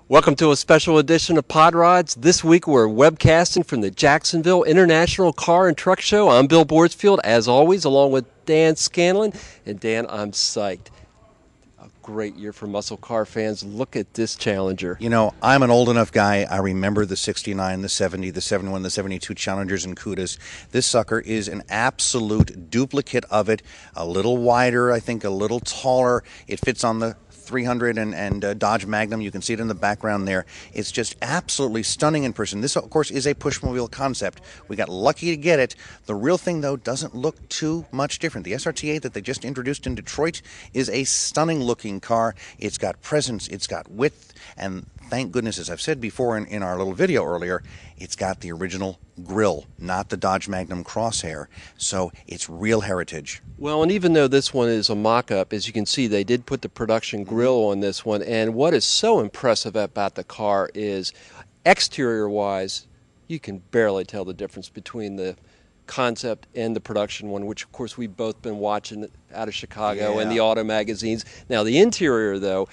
Welcome to a special edition of Pod Rods. This week we're webcasting from the Jacksonville International Car and Truck Show. I'm Bill Boardsfield, as always, along with Dan Scanlon. And Dan, I'm psyched. A great year for muscle car fans. Look at this Challenger. You know, I'm an old enough guy. I remember the 69, the 70, the 71, the 72 Challengers and Cudas. This sucker is an absolute duplicate of it. A little wider, I think, a little taller. It fits on the 300 and Dodge Magnum. You can see it in the background there. It's just absolutely stunning in person. This, of course, is a pushmobile concept. We got lucky to get it. The real thing, though, doesn't look too much different. The SRT8 that they just introduced in Detroit is a stunning-looking car. It's got presence, it's got width, and thank goodness, as I've said before in our little video earlier, it's got the original grille, not the Dodge Magnum crosshair. So it's real heritage. Well, and even though this one is a mock-up, as you can see, they did put the production grille on this one. And what is so impressive about the car is, exterior-wise, you can barely tell the difference between the concept and the production one, which, of course, we've both been watching out of Chicago and the auto magazines. Now, the interior, though,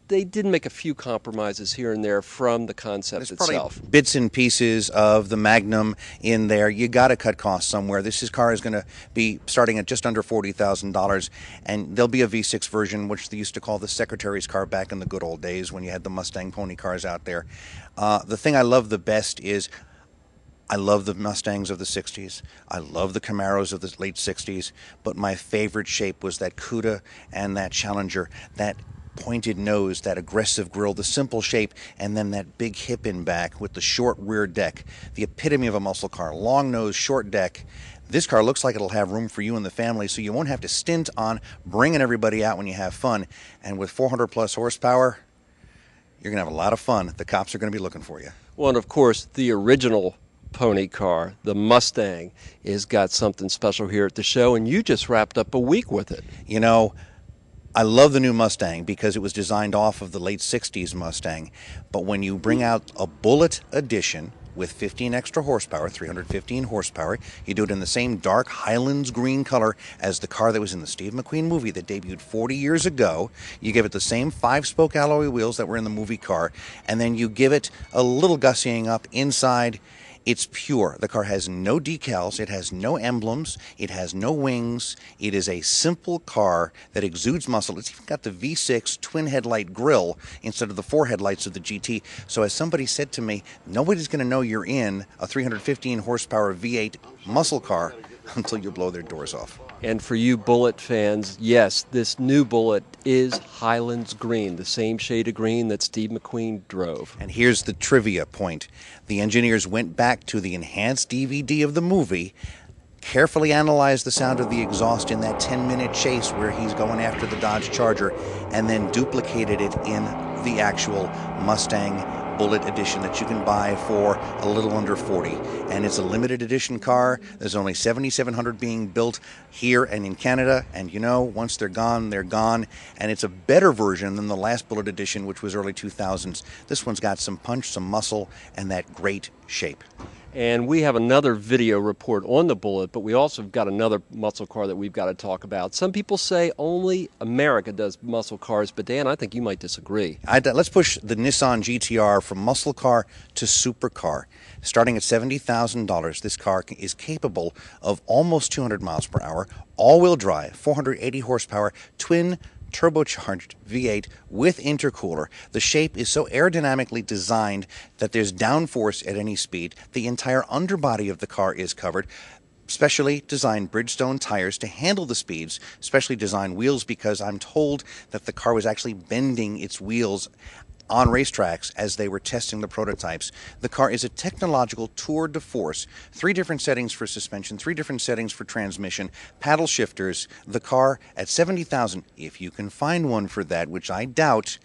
they did make a few compromises here and there from the concept itself. Probably bits and pieces of the Magnum in there. You got to cut costs somewhere. This car is going to be starting at just under $40,000, and there'll be a V6 version, which they used to call the secretary's car back in the good old days when you had the Mustang pony cars out there. The thing I love the best is I love the Mustangs of the 60s. I love the Camaros of the late 60s, but my favorite shape was that Cuda and that Challenger, that pointed nose, that aggressive grille, the simple shape, and then that big hip in back with the short rear deck. The epitome of a muscle car. Long nose, short deck. This car looks like it'll have room for you and the family, so you won't have to stint on bringing everybody out when you have fun. And with 400 plus horsepower, you're going to have a lot of fun. The cops are going to be looking for you. Well, and of course, the original pony car, the Mustang, has got something special here at the show, and you just wrapped up a week with it. You know, I love the new Mustang because it was designed off of the late 60s Mustang. But when you bring out a Bullitt edition with 15 extra horsepower, 315 horsepower, you do it in the same dark Highlands green color as the car that was in the Steve McQueen movie that debuted 40 years ago. You give it the same 5-spoke alloy wheels that were in the movie car, and then you give it a little gussying up inside. It's pure. The car has no decals, it has no emblems, it has no wings. It is a simple car that exudes muscle. It's even got the V6 twin headlight grille instead of the 4 headlights of the GT. So as somebody said to me, nobody's going to know you're in a 315 horsepower V8 muscle car until you blow their doors off. And for you Bullitt fans, yes, this new Bullitt is Highlands green, the same shade of green that Steve McQueen drove. And here's the trivia point. The engineers went back to the enhanced DVD of the movie, carefully analyzed the sound of the exhaust in that 10-minute chase where he's going after the Dodge Charger, and then duplicated it in the actual Mustang Bullitt edition that you can buy for a little under $40. And it's a limited edition car. There's only 7,700 being built here and in Canada, and you know, once they're gone, they're gone. And it's a better version than the last Bullitt edition, which was early 2000s. This one's got some punch, some muscle, and that great shape. And we have another video report on the Bullitt, but we also have got another muscle car that we've got to talk about. Some people say only America does muscle cars, but Dan, I think you might disagree. Let's push the Nissan GTR from muscle car to supercar. Starting at $70,000, this car is capable of almost 200 miles per hour, all-wheel drive, 480 horsepower, twin turbocharged V8 with intercooler. The shape is so aerodynamically designed that there's downforce at any speed. The entire underbody of the car is covered. Specially designed Bridgestone tires to handle the speeds, specially designed wheels, because I'm told that the car was actually bending its wheels on racetracks as they were testing the prototypes. The car is a technological tour de force. 3 different settings for suspension, 3 different settings for transmission, paddle shifters. The car at $70,000, if you can find one for that, which I doubt,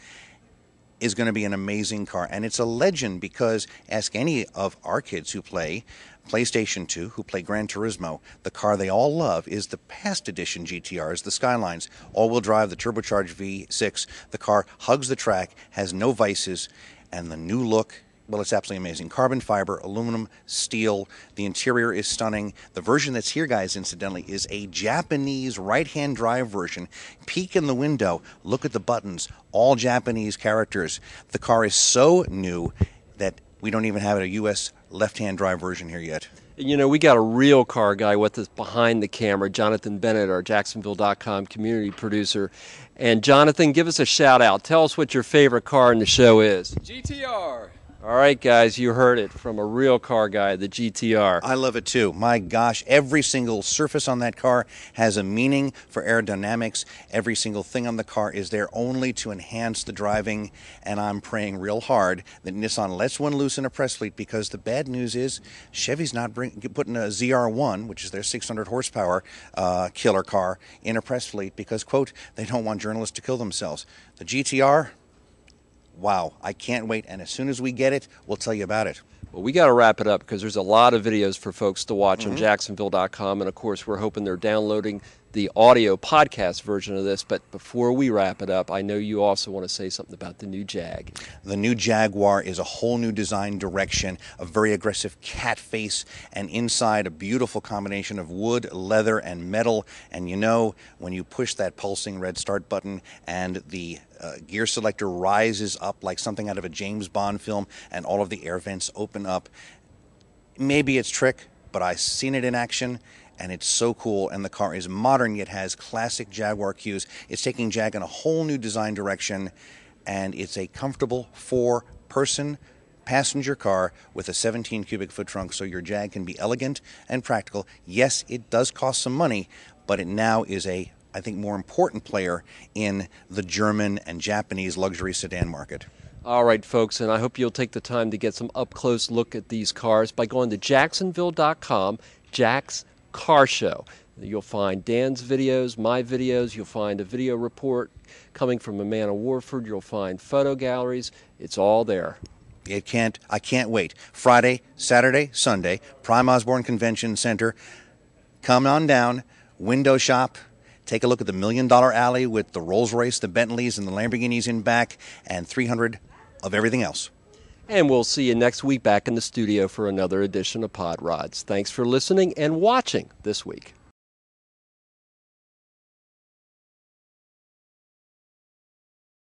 is going to be an amazing car. And it's a legend because ask any of our kids who play PlayStation 2, who play Gran Turismo, the car they all love is the past edition GTRs, the Skylines, all-wheel drive, the turbocharged V6. The car hugs the track, has no vices, and the new look Well, it's absolutely amazing. Carbon fiber, aluminum, steel. The interior is stunning. The version that's here, guys, incidentally, is a Japanese right-hand drive version. Peek in the window. Look at the buttons. All Japanese characters. The car is so new that we don't even have a U.S. left-hand drive version here yet. You know, we got a real car guy with us behind the camera, Jonathan Bennett, our Jacksonville.com community producer. And Jonathan, give us a shout out. Tell us what your favorite car in the show is. GTR. All right, guys, you heard it from a real car guy, the GTR. I love it too. My gosh, every single surface on that car has a meaning for aerodynamics. Every single thing on the car is there only to enhance the driving, and I'm praying real hard that Nissan lets one loose in a press fleet, because the bad news is Chevy's not putting a ZR1, which is their 600 horsepower killer car, in a press fleet because, quote, they don't want journalists to kill themselves. The GTR, wow, I can't wait, and as soon as we get it, we'll tell you about it. Well, we got to wrap it up because there's a lot of videos for folks to watch on Jacksonville.com, and of course, we're hoping they're downloading the audio podcast version of this. But before we wrap it up, I know you also want to say something about the new Jag. The new Jaguar is a whole new design direction, a very aggressive cat face, and inside a beautiful combination of wood, leather, and metal. And you know, when you push that pulsing red start button and the gear selector rises up like something out of a James Bond film and all of the air vents open up, maybe it's trick, but I've seen it in action. And it's so cool, and the car is modern yet has classic Jaguar cues. It's taking Jag in a whole new design direction, and it's a comfortable four-person passenger car with a 17 cubic foot trunk, so your Jag can be elegant and practical. Yes, it does cost some money, but it now is a, I think, more important player in the German and Japanese luxury sedan market. All right, folks, and I hope you'll take the time to get some up-close look at these cars by going to Jacksonville.com, Jack's Car Show. You'll find Dan's videos, my videos. You'll find a video report coming from a man of Warford. You'll find photo galleries. It's all there. I can't wait. Friday, Saturday, Sunday, Prime Osborne Convention Center. Come on down, window shop. Take a look at the $1 Million Alley with the Rolls Royce, the Bentleys, and the Lamborghinis in back, and 300 of everything else. And we'll see you next week back in the studio for another edition of Pod Rods. Thanks for listening and watching this week.